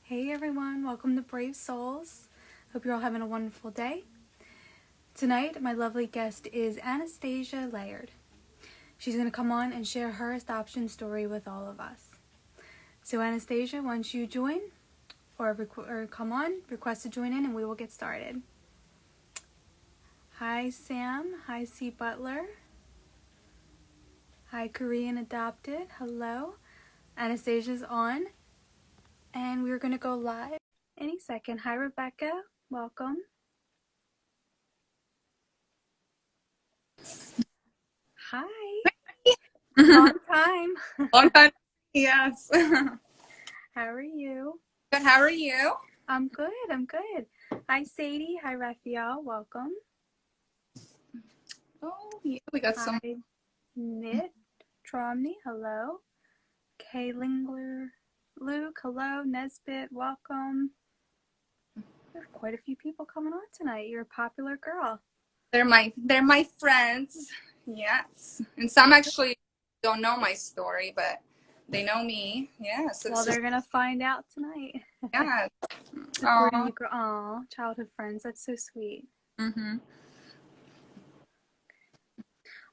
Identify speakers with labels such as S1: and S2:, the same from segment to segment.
S1: Hey everyone, welcome to Brave Souls. Hope you're all having a wonderful day. Tonight, my lovely guest is Anastasia Laird. She's going to come on and share her adoption story with all of us. So Anastasia, why don't you join or come on, request to join in, and we will get started. Hi Sam, hi C. Butler, hi Korean Adopted, hello. Anastasia's on, and we're going to go live any second. Hi Rebecca, welcome. Hi. Long time.
S2: Long time. Yes.
S1: How are you?
S2: Good. How are you?
S1: I'm good. Hi, Sadie. Hi, Raphael. Welcome.
S2: Oh, yeah, we got some.
S1: Hi, Knit Tromney. Hello. Kay Lingler. Luke. Hello. Nesbit. Welcome. There's quite a few people coming on tonight. You're a popular girl.
S2: They're my friends. Yes. And some actually don't know my story, but they know me. Yes.
S1: Well, they're going to find out tonight.
S2: Yeah.
S1: Supporting you. Aw, childhood friends. That's so sweet.
S2: Mm-hmm.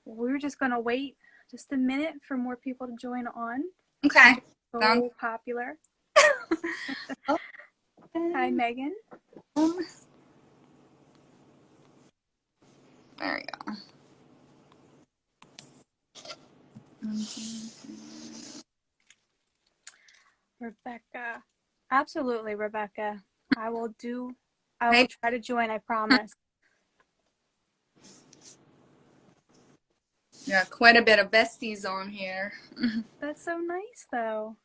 S1: Well, we're just going to wait just a minute for more people to join on.
S2: Okay.
S1: So popular. Hi, Megan.
S2: There we go.
S1: Rebecca. Absolutely, Rebecca. I will try to join, I promise.
S2: Yeah, quite a bit of besties on here.
S1: That's so nice, though.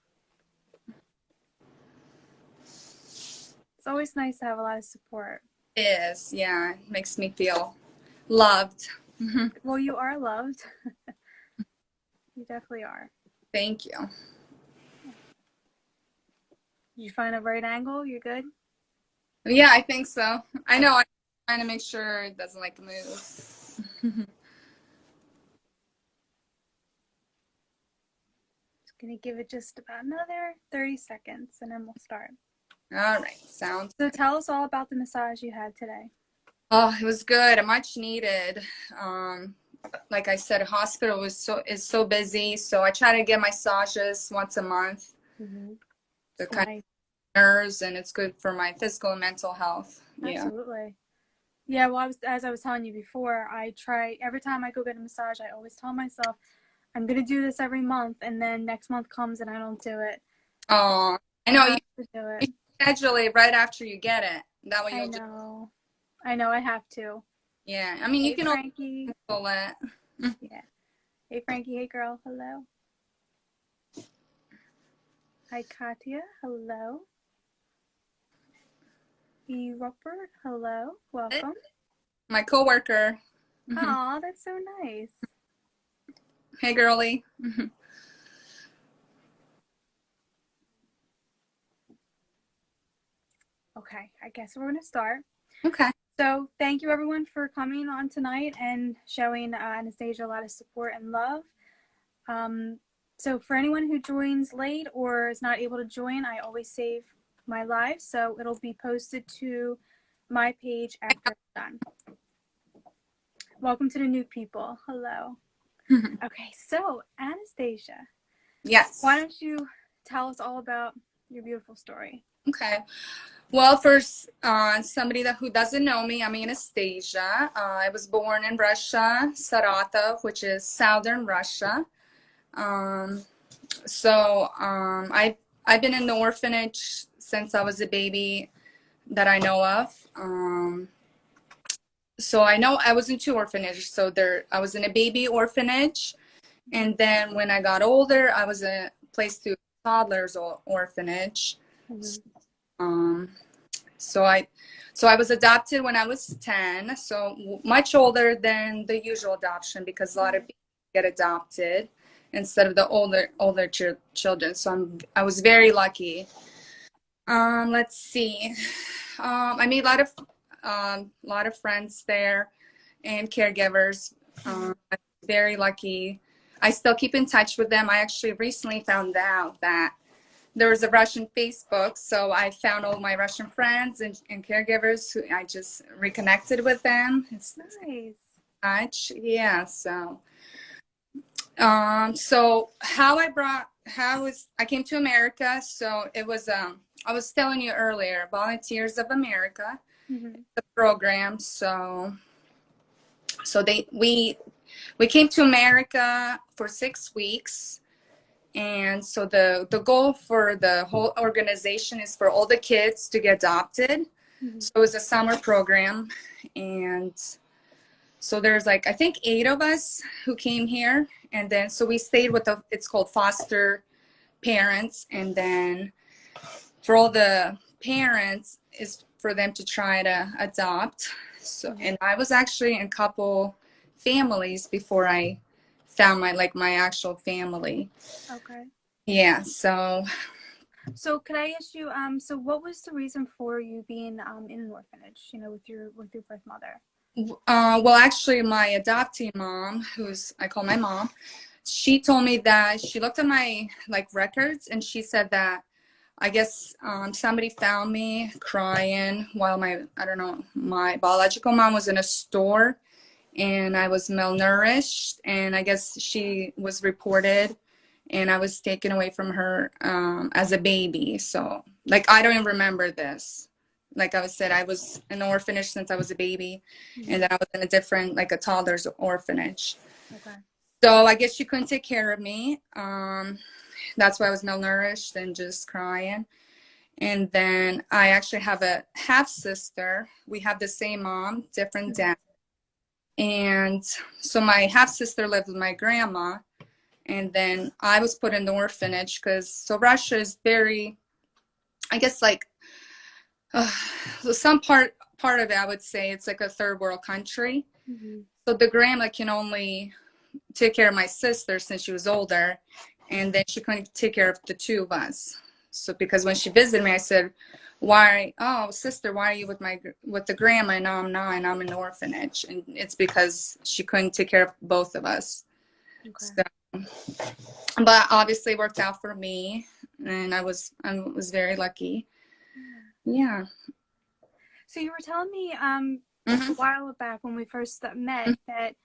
S1: It's always nice to have a lot of support.
S2: It is, yeah. It makes me feel loved.
S1: Well, you are loved. You definitely are.
S2: Thank you.
S1: Did you find a right angle? You're good?
S2: Yeah, I think so. I know. I'm trying to make sure it doesn't like move.
S1: Just gonna give it just about another 30 seconds and then we'll start.
S2: All right, sounds.
S1: So tell us all about the massage you had today.
S2: Oh, it was good. Much needed. Like I said, hospital is so busy, so I try to get massages once a month.
S1: Mm-hmm.
S2: The kind of nerves, and it's good for my physical and mental health. Yeah.
S1: Absolutely. Yeah, well, as I was telling you before, I try every time I go get a massage, I always tell myself I'm gonna do this every month, and then next month comes and I don't do it.
S2: Oh, I know.
S1: You do it.
S2: You schedule it right after you get it. That way you'll
S1: I know. I have to.
S2: Yeah, I mean,
S1: hey,
S2: you can
S1: Frankie.
S2: control it.
S1: Yeah. Hey, Frankie. Hey, girl. Hello. Hi, Katya. Hello. E. Rupert. Hello. Welcome.
S2: My coworker.
S1: Aw, that's so nice.
S2: Hey, girly.
S1: Okay, I guess we're gonna start.
S2: Okay.
S1: So thank you everyone for coming on tonight and showing Anastasia a lot of support and love. So for anyone who joins late or is not able to join, I always save my live, so it'll be posted to my page after it's done. Welcome to the new people. Hello. Okay, so Anastasia.
S2: Yes.
S1: Why don't you tell us all about your beautiful story?
S2: Okay. Well, first, somebody who doesn't know me, I'm Anastasia. I was born in Russia, Saratov, which is southern Russia. I've been in the orphanage since I was a baby that I know of. So I know I was in two orphanages. So I was in a baby orphanage, and then when I got older, I was placed to toddlers orphanage. So I was adopted when I was 10, so much older than the usual adoption, because a lot of people get adopted instead of the older children. So I was very lucky. Let's see. I made a lot of friends there and caregivers. I'm very lucky. I still keep in touch with them. I actually recently found out that there was a Russian Facebook, so I found all my Russian friends and caregivers who I just reconnected with them. It's
S1: Nice.
S2: much, yeah. So I came to America. So it was I was telling you earlier, Volunteers of America,
S1: Mm-hmm.
S2: the program. So we came to America for 6 weeks. And so the goal for the whole organization is for all the kids to get adopted.
S1: Mm-hmm.
S2: So it was a summer program. And so there's like, I think 8 of us who came here. And then, so we stayed with it's called foster parents. And then for all the parents is for them to try to adopt. So, and I was actually in a couple families before I found my actual family.
S1: Okay.
S2: Yeah. So
S1: could I ask you, so what was the reason for you being in an orphanage, with your birth mother?
S2: well, actually, my adoptee mom, I call my mom, she told me that she looked at my records and she said that I guess somebody found me crying while my biological mom was in a store, and I was malnourished, and I guess she was reported, and I was taken away from her as a baby. So I don't even remember this. Like I said, I was in an orphanage since I was a baby, and then I was in a different, a toddler's orphanage.
S1: Okay.
S2: So I guess she couldn't take care of me. That's why I was malnourished and just crying. And then I actually have a half sister. We have the same mom, different dad. And so my half sister lived with my grandma. And then I was put in the orphanage so Russia is very, I guess so some part of it, I would say it's like a third world country. Mm-hmm. So the grandma can only take care of my sister since she was older, and then she couldn't take care of the two of us. So because when she visited me, I said, sister, why are you with the grandma? And no, I'm not, and I'm in the orphanage. And it's because she couldn't take care of both of us. Okay. So, but obviously it worked out for me, and I was very lucky. Yeah.
S1: So you were telling me a while back when we first met that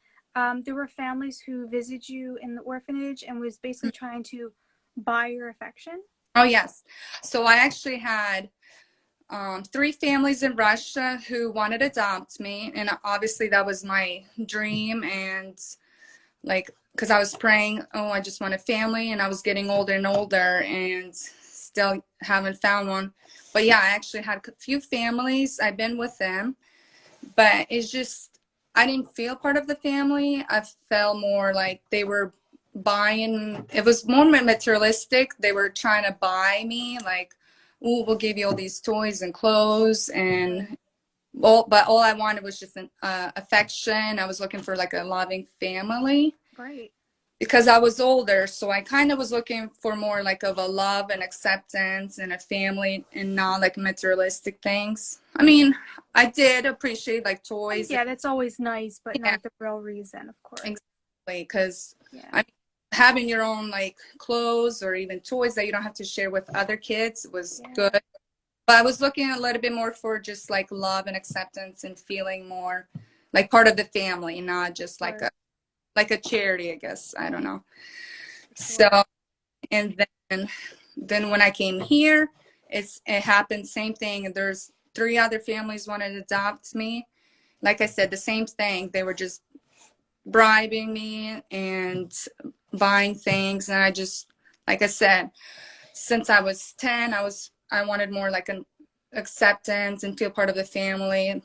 S1: there were families who visited you in the orphanage and was basically trying to buy your affection.
S2: Oh, yes. So I actually had 3 families in Russia who wanted to adopt me. And obviously that was my dream. And because I was praying, I just want a family. And I was getting older and older and still haven't found one. But yeah, I actually had a few families. I've been with them. But it's just, I didn't feel part of the family. I felt more like they were buying. It was more materialistic. They were trying to buy me, ooh, we'll give you all these toys and clothes, and but all I wanted was just an affection. I was looking for a loving family.
S1: Right.
S2: Because I was older, so I kind of was looking for more of a love and acceptance and a family, and not materialistic things. I mean, I did appreciate toys.
S1: Yeah, that's always nice, but not the real reason, of course.
S2: Exactly, because having your own clothes or even toys that you don't have to share with other kids was good. But I was looking a little bit more for just love and acceptance and feeling more part of the family, not just a charity, I guess. I don't know. So, and then when I came here, it happened, same thing. There's 3 other families wanted to adopt me. Like I said, the same thing. They were just bribing me and buying things. And I just, like I said, since I was 10, I wanted more an acceptance and feel part of the family.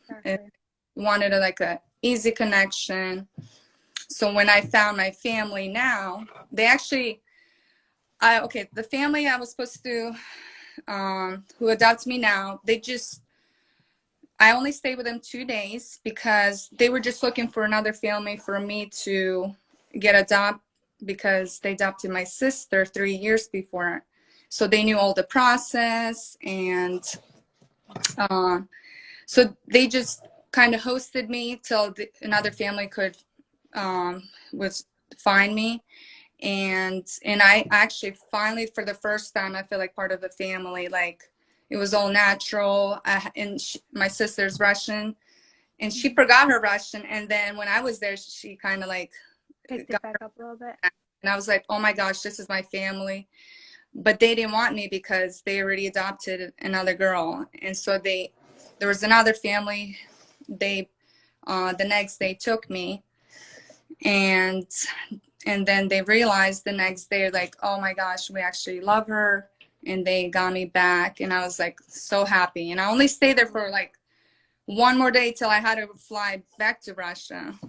S2: Exactly. And wanted a easy connection. So when I found my family now, they actually, the family I was supposed to, who adopts me now, I only stayed with them 2 days because they were just looking for another family for me to get adopted, because they adopted my sister 3 years before. So they knew all the process, and so they just kind of hosted me till another family could find me. And I actually finally, for the first time, I feel like part of the family. Like it was all natural. My sister's Russian, and she forgot her Russian. And then when I was there, she kind of like
S1: Picked it
S2: got
S1: back up a little bit.
S2: and I was like, oh my gosh, this is my family. But they didn't want me because they already adopted another girl. And so there was another family. They, the next day took me, and then they realized the next day, like, oh my gosh, we actually love her. And they got me back. And I was like so happy. And I only stayed there for like one more day till I had to fly back to Russia.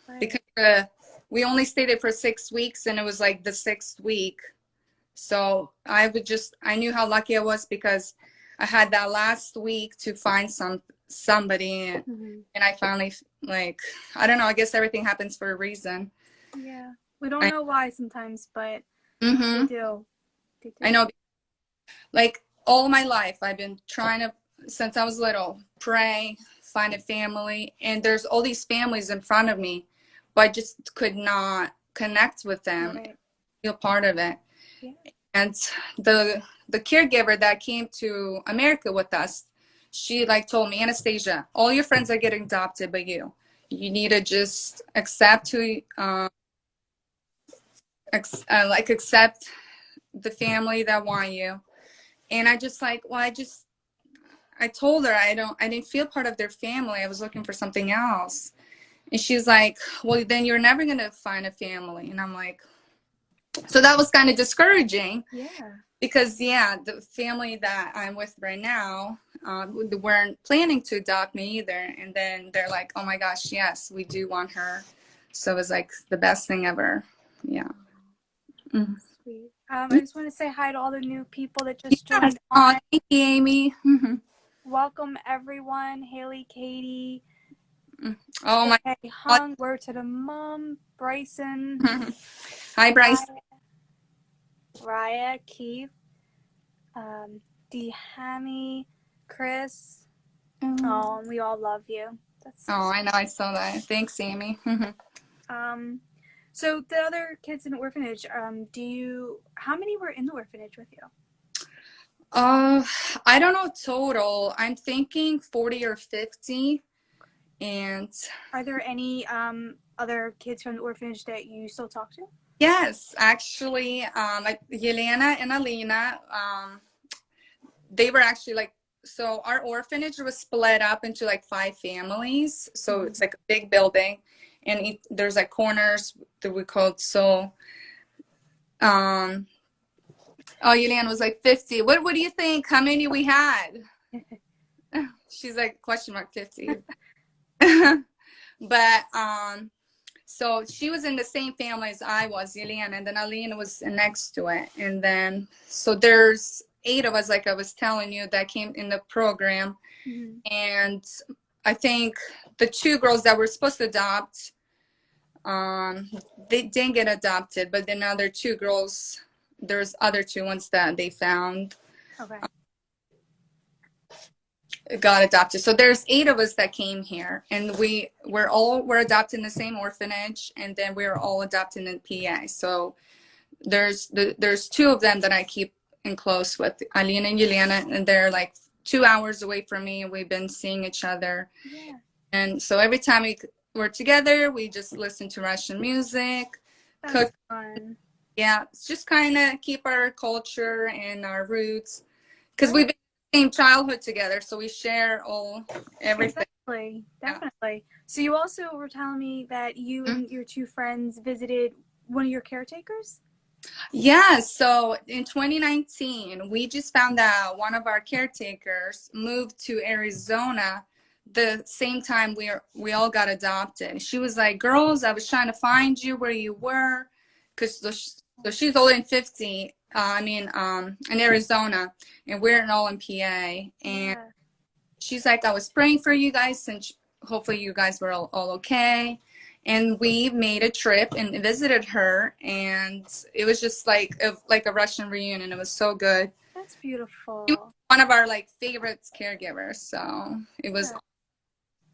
S1: Right.
S2: Because we only stayed there for 6 weeks, and it was like the 6th week. So I knew how lucky I was, because I had that last week to find somebody, and I finally, like, I don't know, I guess everything happens for a reason.
S1: Yeah. We don't know why sometimes, but they do. They do.
S2: I know, like, all my life I've been trying to, since I was little, pray, find a family, and there's all these families in front of me, but I just could not connect with them, feel part of it.
S1: Yeah.
S2: And the caregiver that came to America with us, she like told me, Anastasia, all your friends are getting adopted, but you need to just accept accept the family that want you. And I just like, well, I told her I didn't feel part of their family. I was looking for something else. And she's like, well, then you're never going to find a family. And I'm like, so that was kind of discouraging.
S1: Yeah.
S2: Because, yeah, the family that I'm with right now weren't planning to adopt me either. And then they're like, oh, my gosh, yes, we do want her. So it was like the best thing ever. Yeah. Mm-hmm.
S1: Sweet. I just want to say hi to all the new people that just joined
S2: on.
S1: on.
S2: Thank you, Amy. Mm-hmm.
S1: Welcome, everyone. Haley, Katie.
S2: Oh, my
S1: God. Hung, word to the mom. Bryson.
S2: Hi, Bryce.
S1: Raya, Keith. Hammy, Chris. Oh, we all love you. That's so
S2: I know. I saw that. Thanks, Amy.
S1: So the other kids in the orphanage, how many were in the orphanage with you?
S2: I don't know total. I'm thinking 40 or 50. And
S1: are there any other kids from the orphanage that you still talk to?
S2: Yes, actually, like Yelena and Alina, they were actually like, so our orphanage was split up into like 5 families. So it's like a big building, and there's like corners that we called. So, oh, Yelena was like 50. What do you think? How many we had? She's like, question mark 50. But, so she was in the same family as I was, Yelena, and then Alina was next to it. And then, so there's 8 of us, like I was telling you, that came in the program. And I think the 2 girls that were supposed to adopt, they didn't get adopted, but then other 2 girls, there's other 2 ones that they found.
S1: Okay.
S2: Got adopted. So there's 8 of us that came here, and we're adopted in the same orphanage, and then we're all adopted in PA. So there's 2 of them that I keep in close with, Alina and Yelena, and they're like 2 hours away from me, and we've been seeing each other. Yeah. And so every time we're together, we just listen to Russian music, cook.
S1: Fun.
S2: Yeah, it's just kind of keep our culture and our roots, because we've been same childhood together, so we share everything.
S1: Definitely. So you also were telling me that you and your 2 friends visited one of your caretakers?
S2: Yeah, so in 2019, we just found out one of our caretakers moved to Arizona the same time we all got adopted. She was like, girls, I was trying to find you where you were, because so she's all in 50. In Arizona, and we're all in PA. And she's like, I was praying for you guys, and hopefully you guys were all okay. And we made a trip and visited her, and it was just like a Russian reunion. It was so good.
S1: That's beautiful.
S2: She was one of our like favorites caregivers, so it was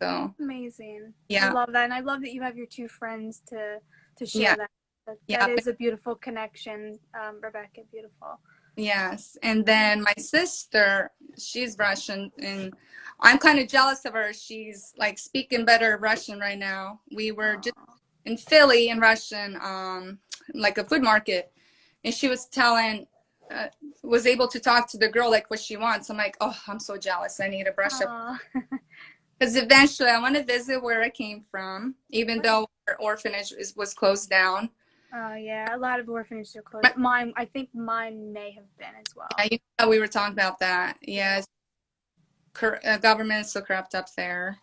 S2: so
S1: amazing.
S2: Yeah,
S1: I love that, and I love that you have your 2 friends to share that. That
S2: Yeah.
S1: is a beautiful connection, Rebecca. Beautiful.
S2: Yes. And then my sister, she's Russian, and I'm kind of jealous of her. She's like speaking better Russian right now. We were just
S1: Aw.
S2: in Philly in Russian, like a food market, and she was telling, uh, was able to talk to the girl like what she wants. I'm like, oh, I'm so jealous. I need to brush up
S1: Aw.
S2: because eventually I want to visit where I came from, even though our orphanage was closed down.
S1: Oh yeah, a lot of orphanages are closed. Mine, I think mine may have been as well.
S2: Yeah, you know, we were talking about that.
S1: Yeah,
S2: Yes, government is so corrupt up there.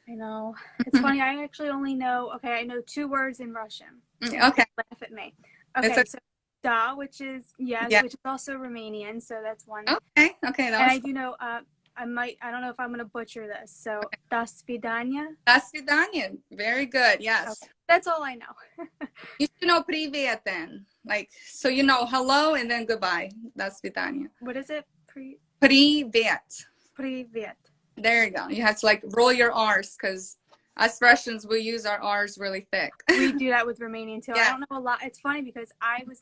S1: I know. It's funny. I actually only know. Okay, I know 2 words in Russian.
S2: Okay,
S1: Laugh at me.
S2: it's
S1: Okay, so da, which is yes,
S2: yeah.
S1: which is also Romanian. So that's one.
S2: Okay, that
S1: And
S2: was
S1: I do know. I don't know if I'm gonna butcher this. So das vidanya.
S2: That's Vidanian. Very good. Yes.
S1: Okay, that's all I know.
S2: You should know privet then. Like, so you know hello and then goodbye. That's Vidania.
S1: What is it?
S2: Privet.
S1: Privet.
S2: There you go. You have to like roll your R's because us Russians, we use our R's really thick.
S1: We do that with Romanian too.
S2: Yeah.
S1: I don't know a lot. It's funny because I was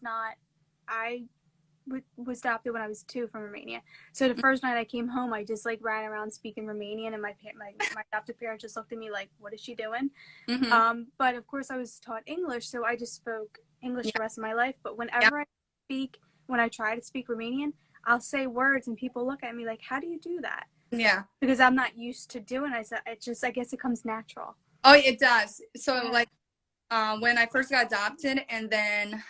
S1: adopted when I was 2 from Romania. So the first night I came home, I just like ran around speaking Romanian, and my adopted parents just looked at me like, "What is she doing?" But of course, I was taught English, so I just spoke English the rest of my life. But whenever when I try to speak Romanian, I'll say words, and people look at me like, "How do you do that?"
S2: Yeah.
S1: Because I'm not used to doing it. So I guess it comes natural.
S2: Oh, it does. So
S1: Yeah.
S2: like when I first got adopted, and then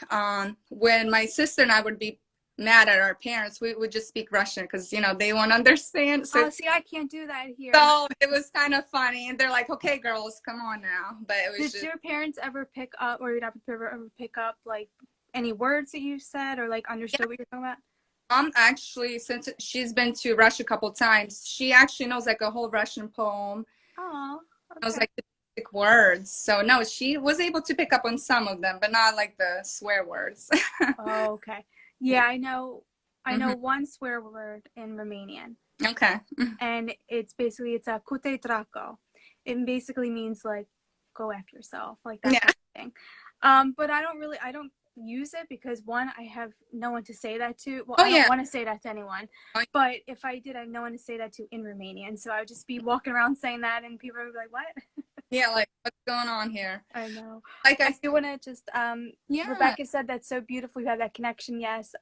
S2: when my sister and I would be mad at our parents, we would just speak Russian because you know they won't understand. So,
S1: See, I can't do that here.
S2: so it was kind of funny, and they're like, "Okay, girls, come on now." But it was
S1: Did your parents ever pick up, or your adopted parents ever pick up like any words that you said, or like understood what you're talking about?
S2: Actually, since she's been to Russia a couple times, she actually knows like a whole Russian poem.
S1: Oh,
S2: Knows
S1: okay.
S2: like the basic words. So no, she was able to pick up on some of them, but not like the swear words.
S1: Oh, okay. Yeah, I know. I know one swear word in Romanian,
S2: Okay.
S1: and it's a "kute draco." It basically means like go after yourself, like that
S2: Yeah.
S1: kind of thing. But I don't use it because one, I have no one to say that to. Well,
S2: Oh
S1: I don't
S2: yeah.
S1: want to say that to anyone.
S2: Oh,
S1: But if I did, I have no one to say that to in Romanian. So I would just be walking around saying that, and people would be like, "What?"
S2: yeah, like what's going on here?
S1: I know.
S2: Like
S1: I do want to just
S2: yeah.
S1: Rebecca said that's so beautiful. You have that connection. Yes.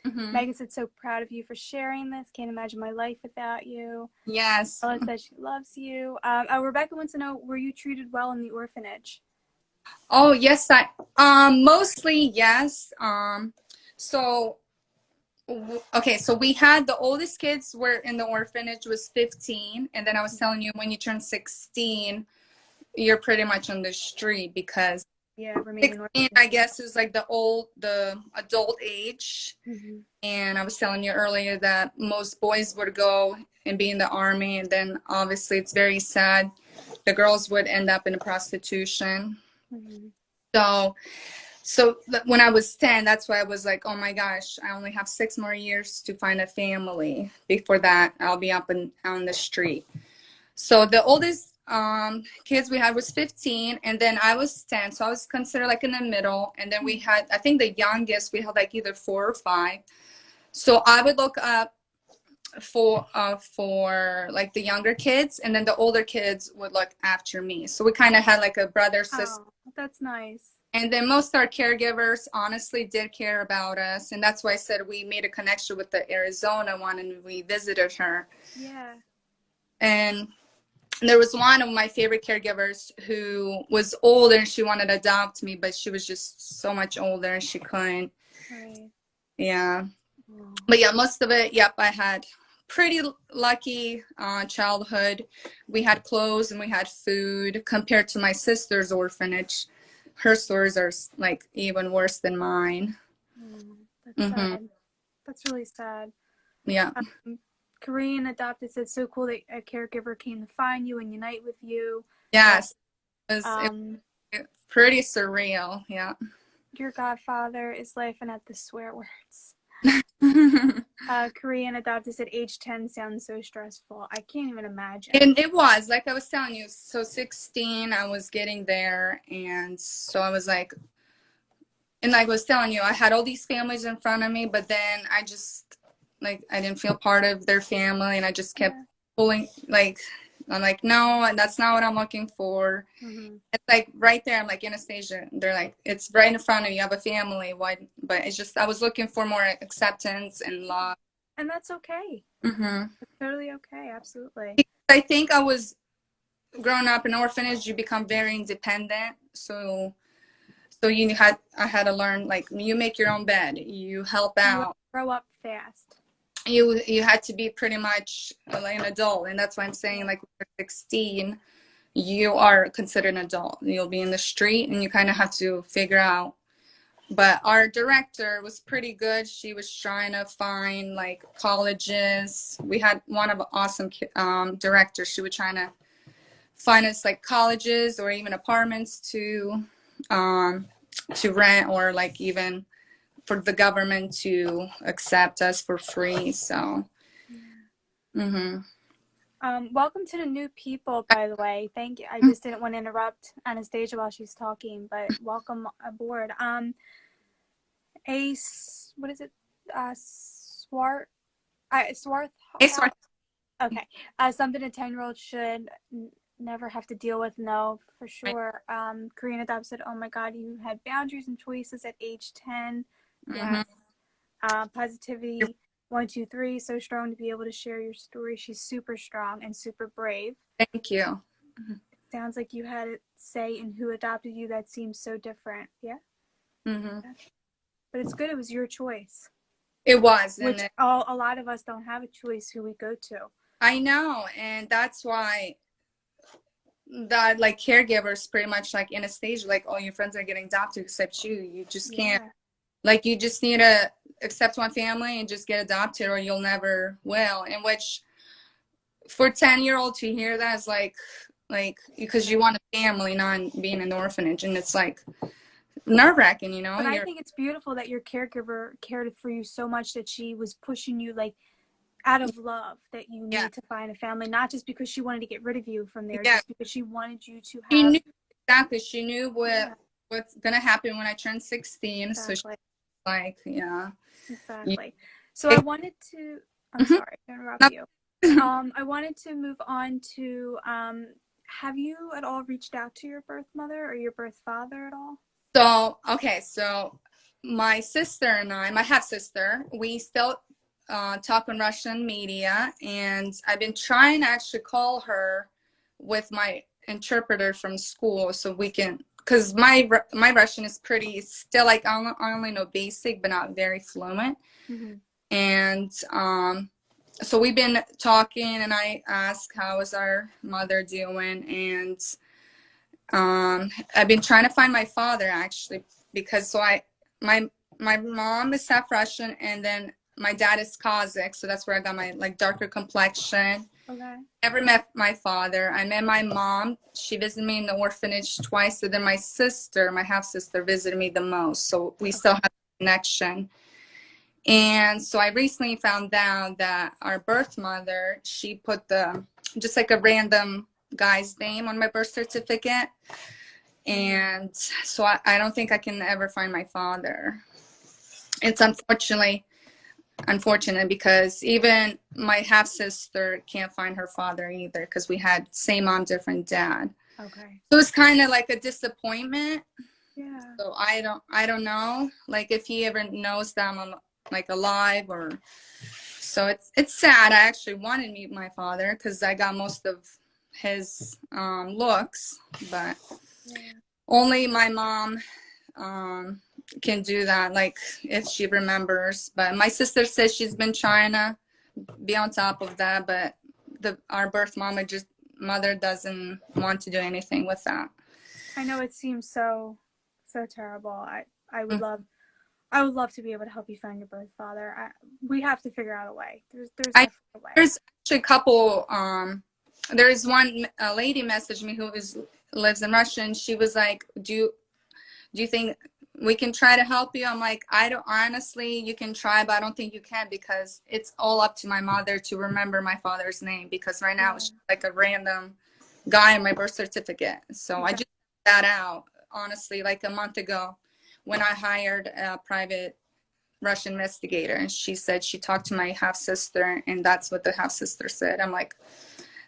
S1: Megan said so proud of you for sharing this. Can't imagine my life without you.
S2: Yes.
S1: Ella said she loves you. Rebecca wants to know, were you treated well in the orphanage?
S2: Oh yes, I mostly yes. So okay, so we had the oldest kids were in the orphanage was 15, and then I was telling you when you turn 16, you're pretty much on the street because
S1: Yeah,
S2: 16, I guess, is like the adult age. And I was telling you earlier that most boys would go and be in the army, and then obviously it's very sad. The girls would end up in prostitution. So when I was 10, that's why I was like, oh my gosh, I only have 6 more years to find a family. Before that, I'll be up and on the street. So the oldest kids we had was 15, and then I was 10, so I was considered like in the middle. And then we had, I think the youngest we had like either 4 or 5. So I would look up for like the younger kids, and then the older kids would look after me. So we kind of had like a brother sister.
S1: Oh, that's nice.
S2: And then most of our caregivers honestly did care about us, and that's why I said we made a connection with the Arizona one, and we visited her.
S1: Yeah.
S2: And there was one of my favorite caregivers who was older, and she wanted to adopt me, but she was just so much older and she couldn't.
S1: Right.
S2: Yeah. But yeah, most of it, yep, I had pretty lucky childhood. We had clothes and we had food compared to my sister's orphanage. Her stories are like even worse than mine.
S1: That's sad. That's really sad.
S2: Yeah.
S1: Korean adopted said so cool that a caregiver came to find you and unite with you.
S2: Yes. It was pretty surreal. Yeah.
S1: Your godfather is laughing at the swear words. Korean adopted said age 10 sounds so stressful. I can't even imagine.
S2: And it was, like I was telling you, so 16, I was getting there. And so I was like, And like I was telling you, I had all these families in front of me, but then I just, like, I didn't feel part of their family, and I just kept
S1: Yeah.
S2: pulling, like, I'm like, no, that's not what I'm looking for.
S1: Mm-hmm.
S2: It's like right there. I'm like, Anastasia. They're like, it's right in front of you. You have a family. Why? But it's just, I was looking for more acceptance and love.
S1: And that's okay.
S2: Hmm.
S1: It's totally okay. Absolutely.
S2: I think I was growing up in an orphanage. You become very independent. So I had to learn, like, you make your own bed. You help
S1: You
S2: out.
S1: grow up fast.
S2: You had to be pretty much like an adult, and that's why I'm saying, like, when you're 16, you are considered an adult. You'll be in the street, and you kind of have to figure out. But our director was pretty good. She was trying to find like colleges. We had one of awesome directors. She was trying to find us like colleges or even apartments to rent, or like even for the government to accept us for free. So, mm-hmm.
S1: Welcome to the new people, by the way. Thank you. I just didn't want to interrupt Anastasia while she's talking, but welcome aboard. What is it? Swart, Swarth
S2: Hey, sorry.
S1: Okay. Something a 10-year-old should never have to deal with. No, for sure. Karina Dobb said, oh my God, you had boundaries and choices at age 10.
S2: Mm-hmm.
S1: Yes. Positivity 123, so strong to be able to share your story. She's super strong and super brave.
S2: Thank you.
S1: Sounds like you had a say in who adopted you. That seems so different. Yeah.
S2: Mm-hmm.
S1: But it's good. It was your choice.
S2: It was,
S1: Which
S2: and
S1: a lot of us don't have a choice who we go to.
S2: I know, and that's why that, like, caregivers pretty much like Anastasia, like, all your friends are getting adopted except you. You just can't, like, you just need to accept one family and just get adopted, or you'll never will. In which, for 10-year-old to hear that is like because you want a family, not being an orphanage, and it's like nerve-wracking, you know.
S1: But I think it's beautiful that your caregiver cared for you so much that she was pushing you, like, out of love, that you need to find a family, not just because she wanted to get rid of you from there, just because she wanted you to have.
S2: She knew, exactly. She knew what's gonna happen when I turned 16.
S1: Exactly.
S2: So she's like, yeah.
S1: Exactly. So I wanted to. I'm sorry to interrupt you. I wanted to move on to. Have you at all reached out to your birth mother or your birth father at all?
S2: So, okay, so my sister and I, my half-sister, we still talk on Russian media, and I've been trying to actually call her with my interpreter from school so we can, because my Russian is pretty, still, like, I only know basic, but not very fluent.
S1: Mm-hmm.
S2: And so we've been talking, and I asked how is our mother doing, and I've been trying to find my father, actually, because my mom is half Russian, and then my dad is Kazakh, so that's where I got my, like, darker complexion.
S1: Okay.
S2: Never met my father. I met my mom. She visited me in the orphanage twice, and then my sister, my half sister, visited me the most. So we still have a connection. And so I recently found out that our birth mother, she put just like a random guy's name on my birth certificate. And so I don't think I can ever find my father. It's unfortunate because even my half-sister can't find her father either, because we had same mom, different dad.
S1: Okay.
S2: So it's kind of like a disappointment.
S1: Yeah.
S2: So I don't know, like, if he ever knows that I'm, like, alive, or so it's sad. I actually wanted to meet my father because I got most of his looks, but only my mom can do that, like, if she remembers. But my sister says she's been trying to be on top of that, but our birth mother doesn't want to do anything with that.
S1: I know it seems so terrible. I would love to be able to help you find your birth father. We have to figure out a way. There's definitely a way.
S2: There's actually a couple. There's one lady messaged me who lives in Russia, and she was like, "Do you think we can try to help you?" I'm like, I don't, honestly, you can try, but I don't think you can, because it's all up to my mother to remember my father's name, because right now it's just like a random guy on my birth certificate. So I just found that out, honestly, like a month ago. when I hired a private Russian investigator, and she said she talked to my half sister, and that's what the half sister said. I'm like,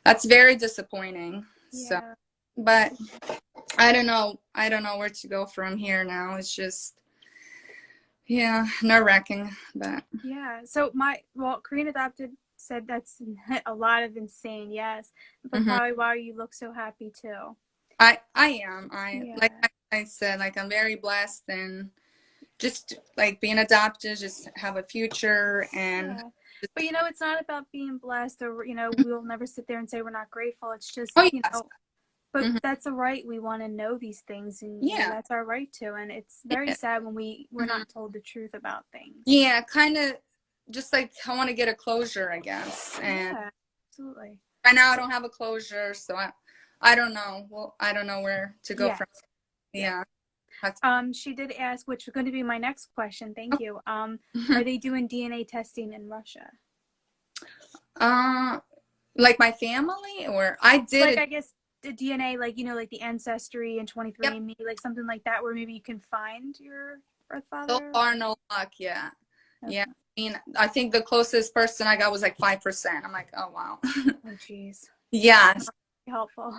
S2: that's very disappointing. So,
S1: Yeah.
S2: but I don't know. I don't know where to go from here now. It's just, yeah, nerve-wracking. But
S1: Yeah. So Korean Adopted said that's a lot of insane, yes, but
S2: mhm.
S1: probably why you look so happy too.
S2: I am. Like
S1: Yeah.
S2: I said, like I'm very blessed, and just like being adopted, just have a future, and
S1: Yeah. But it's not about being blessed, or we'll never sit there and say we're not grateful. It's just,
S2: oh yes,
S1: but
S2: hmm
S1: that's a right. We want to know these things, and
S2: yeah,
S1: that's our right to. And it's very
S2: yeah,
S1: sad when we're
S2: mhm.
S1: not told the truth about things.
S2: Yeah, kind of just like I want to get a closure, I guess. And
S1: Yeah, absolutely.
S2: right now I don't have a closure, so I don't know. Well, I don't know where to go
S1: Yes.
S2: from.
S1: Yes.
S2: Yeah.
S1: She did ask, which was going to be my next question. Thank you. Are they doing DNA testing in Russia?
S2: uh, like my family, or I did
S1: Like,
S2: it.
S1: I guess the DNA, like like the Ancestry and
S2: Yep.
S1: 23andMe, like something like that, where maybe you can find your birth
S2: So
S1: father.
S2: far, no luck. Yeah. Yeah.
S1: Okay.
S2: I mean, I think the closest person I got was like 5%. I'm like, oh wow.
S1: Oh, geez. That's
S2: Yes.
S1: not helpful.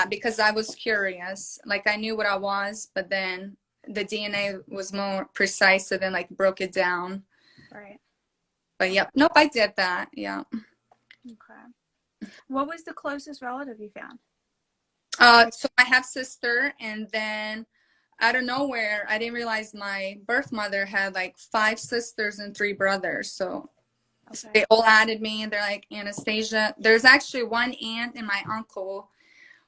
S2: Because I was curious. Like I knew what I was, but then the DNA was more precise, so then like broke it down.
S1: Right.
S2: But yep, nope, I did that. Yeah.
S1: Okay. What was the closest relative you found? Like,
S2: So I have sister, and then out of nowhere, I didn't realize my birth mother had like 5 sisters and 3 brothers. So
S1: okay.
S2: they all added me, and they're like, Anastasia. There's actually one aunt and my uncle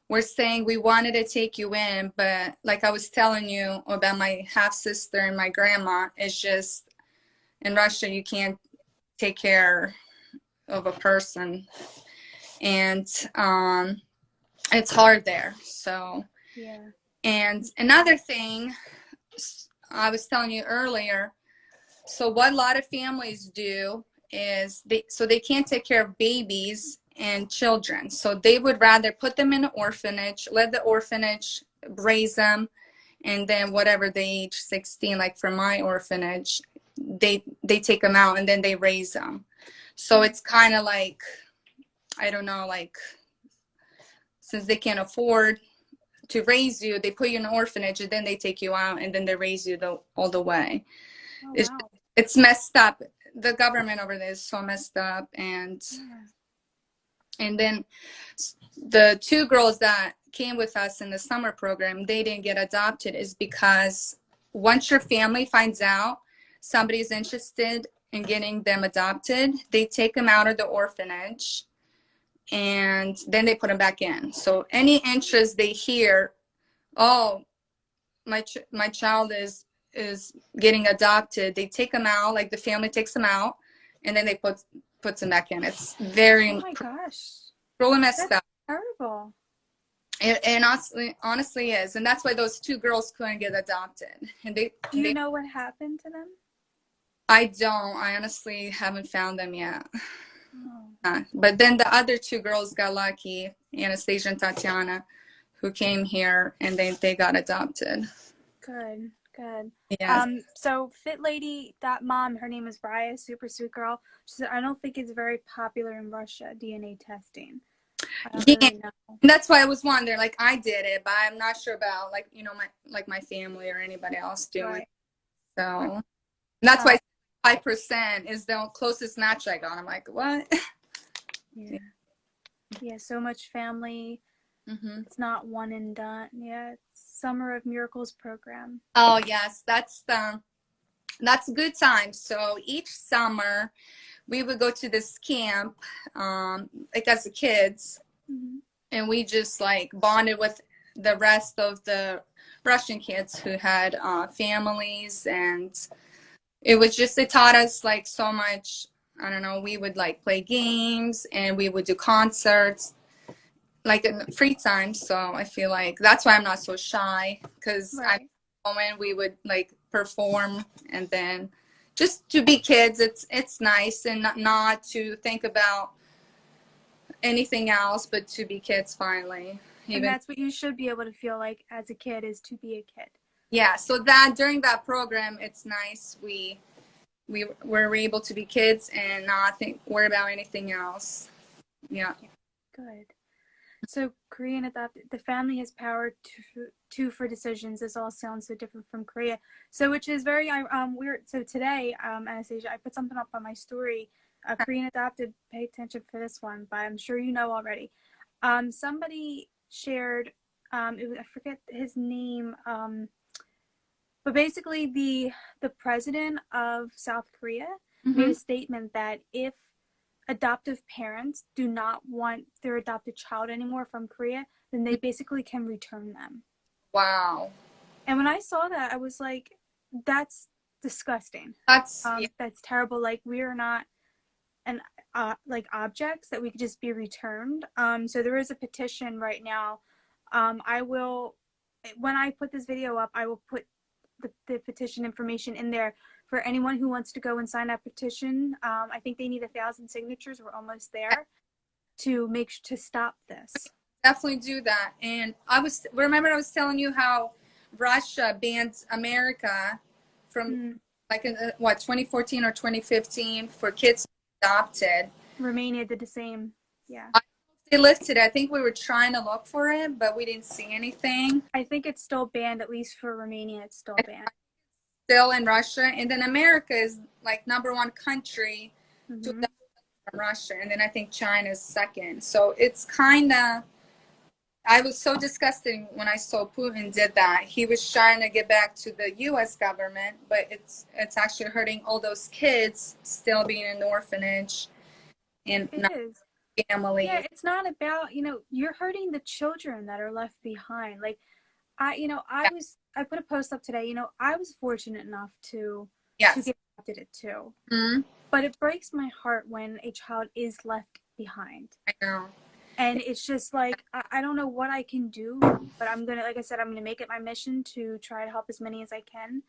S2: were saying we wanted to take you in, but like I was telling you about my half sister and my grandma, it's just in Russia you can't take care of a person, and it's hard there. So,
S1: Yeah.
S2: and another thing I was telling you earlier, so what a lot of families do is they can't take care of babies and children. So they would rather put them in an orphanage, let the orphanage raise them, and then whatever they age 16, like for my orphanage, they take them out and then they raise them. So it's kind of like, I don't know, like since they can't afford to raise you, they put you in an orphanage and then they take you out and then they raise you all the way.
S1: Oh,
S2: It's
S1: wow.
S2: it's messed up. The government over there is so messed up,
S1: Yeah.
S2: and then the 2 girls that came with us in the summer program, they didn't get adopted is because once your family finds out somebody's interested in getting them adopted, they take them out of the orphanage and then they put them back in. So any interest they hear, oh, my child is getting adopted, they take them out, like the family takes them out, and then they puts them back in. It's
S1: Oh
S2: very
S1: my gosh.
S2: really messed
S1: That's
S2: up.
S1: terrible.
S2: And honestly is, and that's why those 2 girls couldn't get adopted. And
S1: Do you know what happened to them?
S2: I don't. I honestly haven't found them yet.
S1: Oh,
S2: But then the other 2 girls got lucky, Anastasia and Tatiana, who came here, and they got adopted.
S1: good, good.
S2: Yes.
S1: So Fit Lady, that mom, her name is Raya, super sweet girl. She said, I don't think it's very popular in Russia, DNA testing. I don't
S2: Yeah.
S1: really know.
S2: That's why I was wondering. Like I did it, but I'm not sure about like my family or anybody else doing it.
S1: Right.
S2: So and that's
S1: Um,
S2: why 5% is the closest match I got. I'm like, what?
S1: yeah. Yeah, so much family.
S2: hmm
S1: It's not one and done. Yeah, it's Summer of Miracles program.
S2: Oh yes, that's a good time. So each summer we would go to this camp, like as the kids,
S1: Hmm.
S2: and we just like bonded with the rest of the Russian kids who had families, and it was just it taught us like so much. I don't know. We would like play games and we would do concerts like in free time. So I feel like that's why I'm not so shy, because I
S1: Right.
S2: when we would like perform, and then just to be kids, it's nice, and not to think about anything else but to be kids finally.
S1: And
S2: Even
S1: that's what you should be able to feel like as a kid, is to be a kid.
S2: Yeah, so that during that program, it's nice. We were able to be kids and not think worry about anything else. Yeah.
S1: Good. So Korean adopted, the family has power to for decisions. This all sounds so different from Korea. So which is very weird. So today, Anastasia, I put something up on my story. Korean adopted. Pay attention for this one, but I'm sure you know already. Somebody shared. It was, I forget his name. But basically, the president of South Korea made
S2: Mm-hmm.
S1: a statement that if adoptive parents do not want their adopted child anymore from Korea, then they basically can return them.
S2: Wow.
S1: And when I saw that, I was like, that's disgusting.
S2: That's yeah,
S1: That's terrible. Like, we are not an like objects that we could just be returned. So there is a petition right now. I will, when I put this video up, I will put the petition information in there for anyone who wants to go and sign that petition. I think they need 1,000 signatures. We're almost there to to stop this.
S2: definitely do that. And I was telling you how Russia banned America from like in what 2014 or 2015 for kids adopted.
S1: Romania did the same. Yeah.
S2: They lifted it. I think we were trying to look for it, but we didn't see anything.
S1: I think it's still banned, at least for Romania, it's still banned.
S2: Still in Russia, and then America is like number one country to
S1: Mm-hmm.
S2: adopt from Russia, and then I think China is second. So it's kind of. I was so disgusted when I saw Putin did that. He was trying to get back to the U.S. government, but it's actually hurting all those kids still being in the orphanage and
S1: It
S2: not
S1: is. Yeah,
S2: families.
S1: it's not about, you're hurting the children that are left behind. Like, I put a post up today, I was fortunate enough to
S2: Yes.
S1: get adopted at two.
S2: Mm-hmm.
S1: But it breaks my heart when a child is left behind.
S2: I know.
S1: And it's just like, I don't know what I can do, but like I said, I'm gonna make it my mission to try to help as many as I can.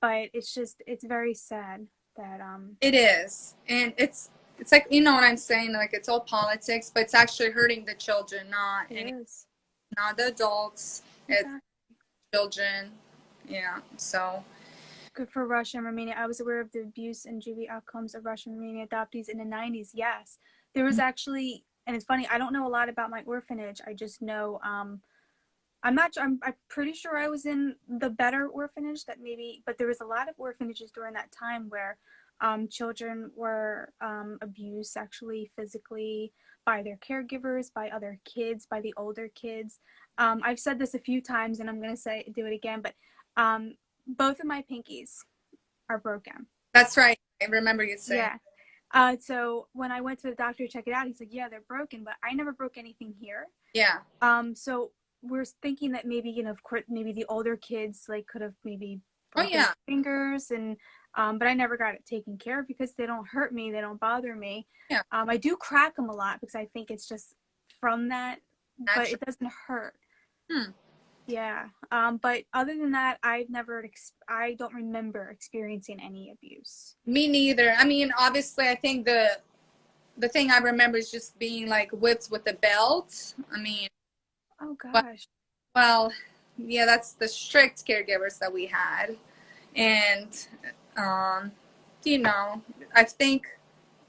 S1: But it's very sad that
S2: It is, and it's like you know what I'm saying. Like it's all politics, but it's actually hurting the children,
S1: it is.
S2: not the adults. It's
S1: Exactly.
S2: children. Yeah. So
S1: Good for Russia and Romania. I was aware of the abuse and juvie outcomes of Russian and Romanian adoptees in the 90s. Yes. There was actually, and it's funny, I don't know a lot about my orphanage. I just know, I'm pretty sure I was in the better orphanage that maybe, but there was a lot of orphanages during that time where children were abused sexually, physically by their caregivers, by other kids, by the older kids. I've said this a few times and I'm going to do it again, but um, both of my pinkies are broken.
S2: that's right. I remember you saying.
S1: Yeah. So when I went to the doctor to check it out, he's like, yeah, they're broken, but I never broke anything here.
S2: Yeah.
S1: So we're thinking that maybe, of course, maybe the older kids like could have maybe
S2: Oh
S1: broken
S2: yeah.
S1: their fingers and, but I never got it taken care of because they don't hurt me. They don't bother me.
S2: Yeah.
S1: I do crack them a lot because I think it's just from that, but it doesn't hurt.
S2: Hmm.
S1: Yeah. But other than that, I don't remember experiencing any abuse.
S2: Me neither. I mean, obviously, I think the thing I remember is just being like whipped with a belt. I mean,
S1: Oh
S2: but,
S1: gosh.
S2: well, yeah, that's the strict caregivers that we had, and um, you know, I think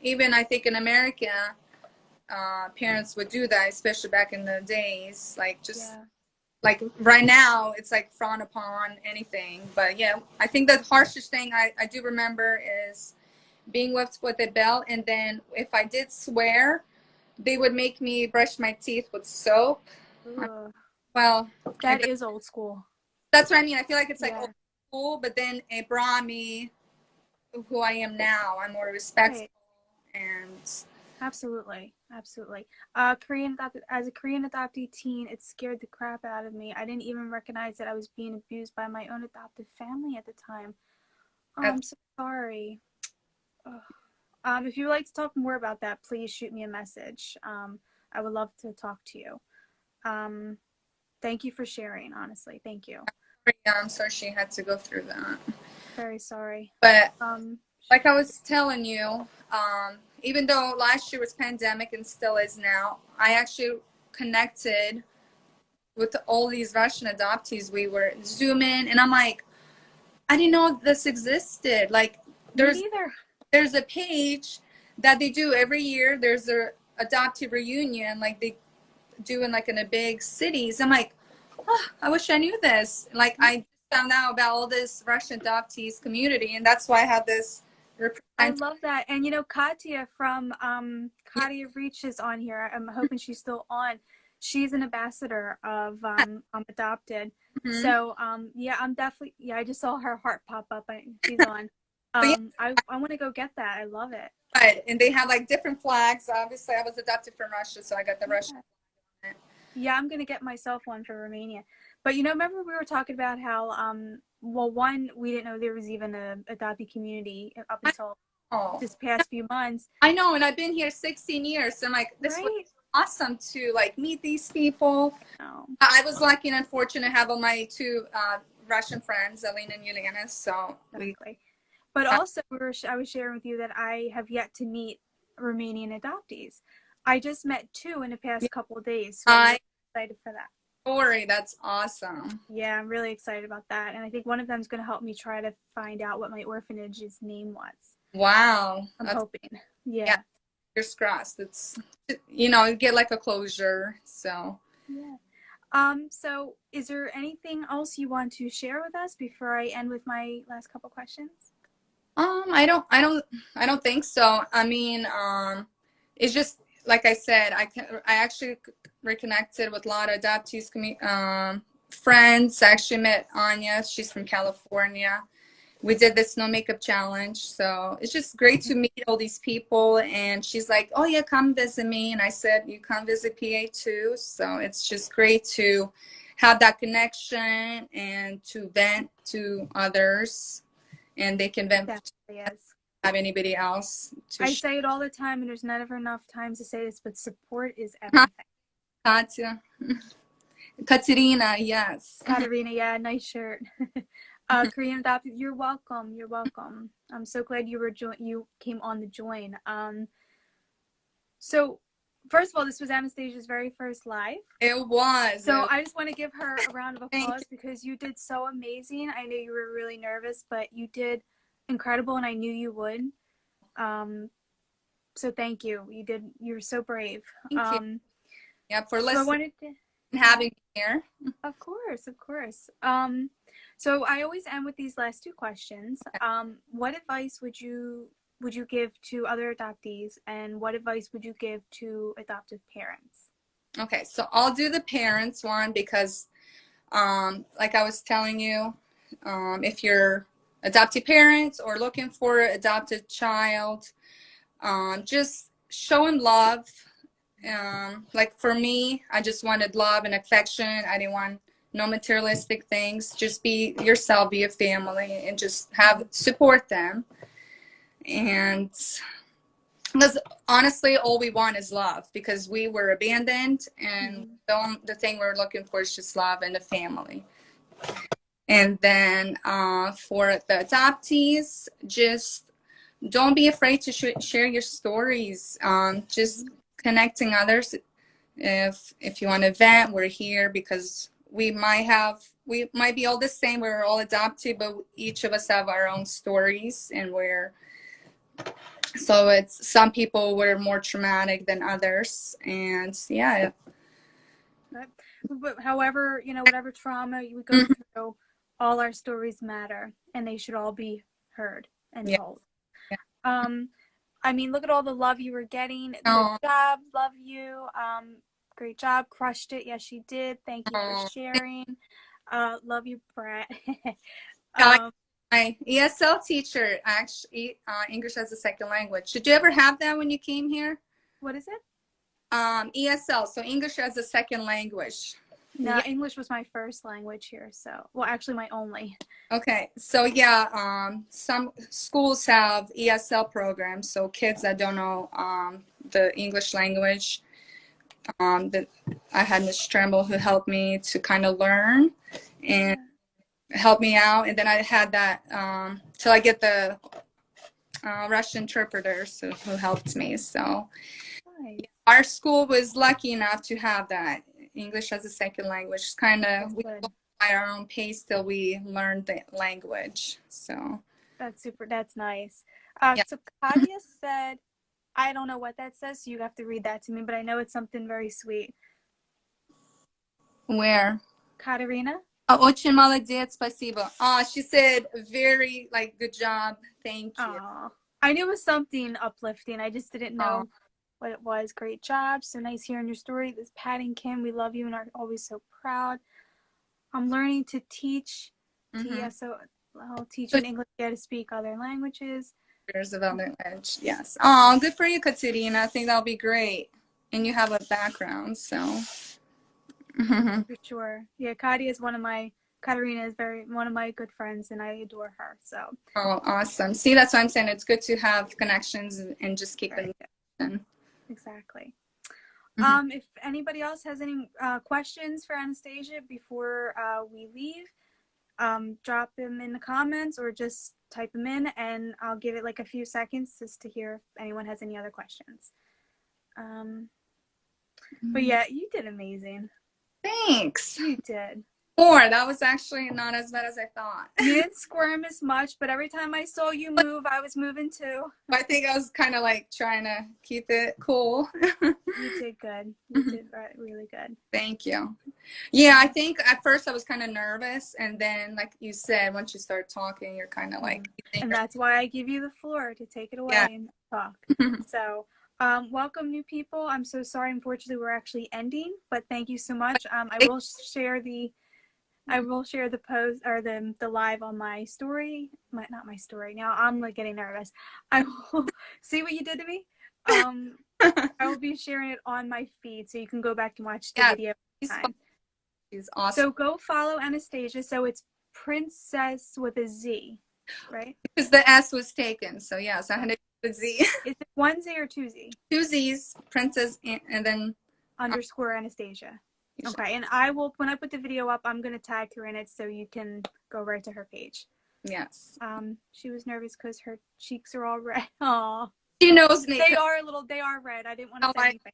S2: I think in America, parents would do that, especially back in the days, like just
S1: Yeah.
S2: like right now it's like frowned upon anything, but yeah, I think the harshest thing I do remember is being whipped with a belt, and then if I did swear, they would make me brush my teeth with soap.
S1: Ugh.
S2: Well,
S1: That is old school.
S2: that's what I mean. I feel like it's like old
S1: Yeah.
S2: school, but then it brought me who I am now. I'm more respectful
S1: Right.
S2: and
S1: Absolutely. Absolutely. As a Korean adoptee teen, it scared the crap out of me. I didn't even recognize that I was being abused by my own adoptive family at the time. Oh, I'm so sorry. Ugh. If you would like to talk more about that, please shoot me a message. I would love to talk to you. Um, Thank you for sharing, honestly. Thank you.
S2: I'm sorry she had to go through that.
S1: Very sorry.
S2: But
S1: Um,
S2: like I was telling you, even though last year was pandemic and still is now, I actually connected with all these Russian adoptees, we were Zooming, and I'm like, I didn't know this existed. Like,
S1: Me neither.
S2: there's a page that they do every year. There's a adoptive reunion, like they do in a big cities. I'm like, oh, I wish I knew this. Like, I found out about all this Russian adoptees community, and that's why I had this.
S1: I love that. And you know, Katya from Katya Reach is on here. I'm hoping she's still on. She's an ambassador of I'm Adopted.
S2: Mm-hmm.
S1: So yeah, I'm definitely, yeah, I just saw her heart pop up. She's on.
S2: Yeah.
S1: I want to go get that. I love it.
S2: Right. And they have like different flags. Obviously, I was adopted from Russia, so I got the Russian.
S1: Yeah, I'm gonna get myself one for Romania. But you know, remember we were talking about how well, one, we didn't know there was even a adoptee community up until this past few months.
S2: I know, and I've been here 16 years. So I'm like, this was awesome to like meet these people.
S1: Oh.
S2: I was lucky and unfortunate to have all my two Russian friends, Alina and Yuliana. So
S1: but also I was sharing with you that I have yet to meet Romanian adoptees. I just met 2 in the past couple of days. So I'm really excited for that.
S2: Story, that's awesome.
S1: Yeah, I'm really excited about that. And I think one of them is going to help me try to find out what my orphanage's name was.
S2: Wow.
S1: I'm hoping. Yeah.
S2: Fingers crossed. It's, you know, you get like a closure. So.
S1: Yeah. So is there anything else you want to share with us before I end with my last couple questions?
S2: I don't think so. I mean, it's just, like I said, I actually reconnected with a lot of adoptees, friends. I actually met Anya. She's from California. We did this no makeup challenge. So it's just great to meet all these people. And she's like, oh yeah, come visit me. And I said, you come visit PA too. So it's just great to have that connection and to vent to others. And they can vent to have anybody else.
S1: I say it all the time, and there's never enough times to say this, but support is everything.
S2: Katya. Katerina, yes.
S1: Katerina, yeah, nice shirt. Korean adopted, you're welcome. You're welcome. I'm so glad you came on the join. So first of all, this was Anastasia's very first live.
S2: It was.
S1: So I just want to give her a round of applause because you did so amazing. I knew you were really nervous, but you did incredible, and I knew you would. So thank you. You're so brave.
S2: Thank you. Yeah, for listening.
S1: So I wanted to
S2: having me here.
S1: Of course. So I always end with these last 2 questions. What advice would you give to other adoptees, and what advice would you give to adoptive parents?
S2: Okay, so I'll do the parents one because, like I was telling you, if you're adoptive parents or looking for an adopted child, just show them love. Like for me, I just wanted love and affection. I didn't want no materialistic things. Just be yourself, be a family, and just support them. And because honestly, all we want is love, because we were abandoned, and the thing we're looking for is just love and a family. And then for the adoptees, just don't be afraid to share your stories. Just connecting others. If you want to vent, we're here, because we might be all the same. We're all adopted, but each of us have our own stories, and so it's some people were more traumatic than others, and yeah.
S1: But however, you know, whatever trauma we go through, all our stories matter, and they should all be heard and told. I mean, look at all the love you were getting. Good job. Love you. Great job. Crushed it. Yes, you did. Thank you for sharing. Love you, Brett.
S2: My ESL teacher, actually, English as a second language. Did you ever have that when you came here?
S1: What is it?
S2: ESL, so English as a second language.
S1: No, English was my first language here. So, well, actually my only. Okay.
S2: So yeah, some schools have ESL programs. So kids that don't know the English language, I had Miss Tremble who helped me to kind of learn and help me out. And then I had that till I get the Russian interpreters who helped me. So our school was lucky enough to have that. English as a second language. It's kind of, we
S1: Good.
S2: go by our own pace till we learn the language. So,
S1: That's super. That's nice.
S2: yeah.
S1: So Katia said, I don't know what that says, so you have to read that to me, but I know it's something very sweet.
S2: Where?
S1: Katerina?
S2: Очень молодец, спасибо. She said, very, like, good job. Thank you.
S1: Oh, I knew it was something uplifting. I just didn't know what it was. Great job. So nice hearing your story. This Pat and Kim, we love you and are always so proud. I'm learning to teach TSO. I'll teach in English how to speak other languages.
S2: Years of other language, yes. Oh, good for you, Katerina. I think that'll be great. And you have a background, so.
S1: For sure. Yeah, Katia is Katerina is one of my good friends, and I adore her. So.
S2: Oh, awesome. See, that's what I'm saying. It's good to have connections and just keep in connection.
S1: Exactly. If anybody else has any questions for Anastasia before we leave, drop them in the comments or just type them in, and I'll give it like a few seconds just to hear if anyone has any other questions. But yeah, you did amazing.
S2: Thanks.
S1: You did.
S2: That was actually not as bad as I thought.
S1: You didn't squirm as much, but every time I saw you move, I was moving too.
S2: I think I was kind of like trying to keep it cool.
S1: You did good. You did really good.
S2: Thank you. Yeah, I think at first I was kind of nervous, and then, like you said, once you start talking, you're kind of like.
S1: And that's why I give you the floor to take it away and talk. So. Welcome, new people. I'm so sorry. Unfortunately, we're actually ending, but thank you so much. I will share the post or the live on my story. Not my story. Now I'm like getting nervous. I will see what you did to me. I will be sharing it on my feed, so you can go back and watch the video.
S2: She's awesome.
S1: So go follow Anastasia. So it's Princess with a Z, right?
S2: Because the S was taken. So yes, I had a Z.
S1: Is it one Z or two Z?
S2: Two Z's, Princess, and then
S1: underscore Anastasia. Okay, and I will, when I put the video up, I'm gonna tag her in it so you can go right to her page.
S2: Yes.
S1: She was nervous because her cheeks are all red. Aw.
S2: She knows me.
S1: They are red. I didn't want to say anything.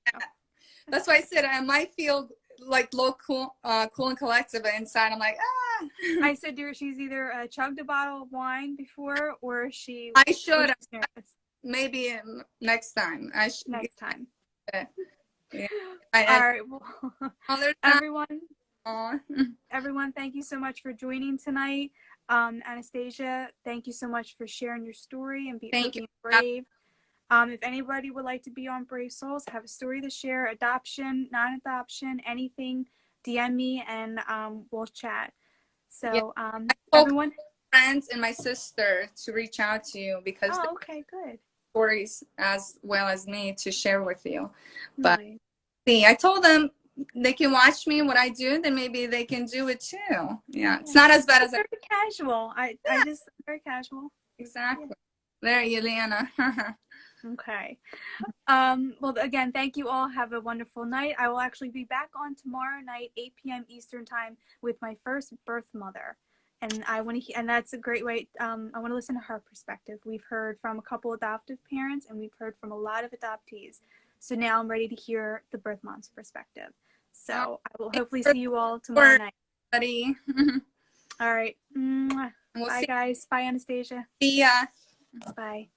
S2: That's why I said I might feel like cool and collective, but inside I'm like, ah.
S1: I said to her, she's either chugged a bottle of wine before, or she.
S2: I should. Maybe next time.
S1: Next time.
S2: Yeah.
S1: All right. Well, everyone, thank you so much for joining tonight. Anastasia, thank you so much for sharing your story and being brave. If anybody would like to be on Brave Souls, have a story to share, adoption, non-adoption, anything, DM me and we'll chat. So everyone,
S2: friends and my sister to reach out to you because
S1: okay, good.
S2: Stories as well as me to share with you. But see, I told them they can watch me what I do, then maybe they can do it too. Yeah, it's not as bad as
S1: very casual. I just very casual.
S2: Exactly. There, Yelena.
S1: Okay. Well, again, thank you all. Have a wonderful night. I will actually be back on tomorrow night, 8 p.m. Eastern time, with my first birth mother. And and that's a great way. I want to listen to her perspective. We've heard from a couple adoptive parents, and we've heard from a lot of adoptees. So now I'm ready to hear the birth mom's perspective. So I will hopefully see you all tomorrow night.
S2: Buddy.
S1: All right. Bye, guys. Bye, Anastasia.
S2: See ya.
S1: Bye.